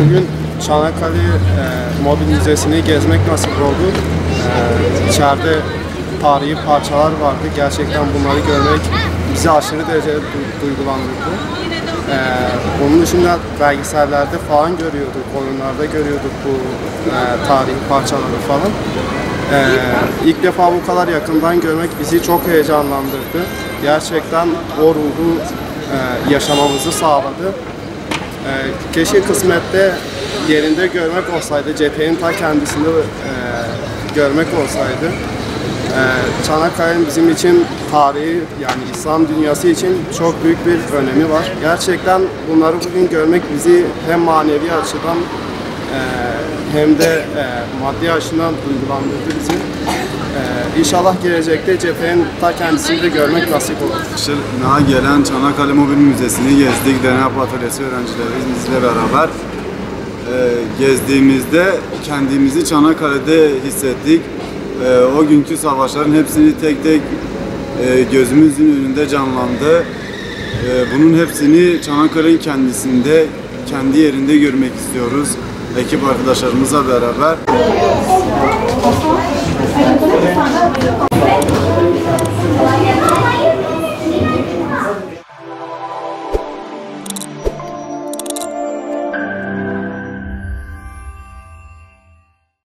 Bugün Çanakkale Mobil Müzesi'ni gezmek nasip oldu. İçeride tarihi parçalar vardı. Gerçekten bunları görmek bizi aşırı derecede duygulandırdı. Onun dışında belgesellerde falan görüyorduk, oyunlarda görüyorduk bu tarihi parçaları falan. İlk defa bu kadar yakından görmek bizi çok heyecanlandırdı. Gerçekten o ruhu yaşamamızı sağladı. Keşke kısmette yerinde görmek olsaydı, cephenin ta kendisinde görmek olsaydı. Çanakkale'nin bizim için tarihi, yani İslam dünyası için çok büyük bir önemi var. Gerçekten bunları bugün görmek bizi hem manevi açıdan hem de maddi açıdan duygulandırdı bizi. İnşallah gelecekte cephenin ta kendisini de görmek nasip olur. Daha gelen Çanakkale Mobil Müzesi'ni gezdik. Deneyap Atölyesi öğrencilerimizle beraber gezdiğimizde kendimizi Çanakkale'de hissettik. O günkü savaşların hepsini tek tek gözümüzün önünde canlandı. Bunun hepsini Çanakkale'nin kendisinde, kendi yerinde görmek istiyoruz. Ekip arkadaşlarımızla beraber.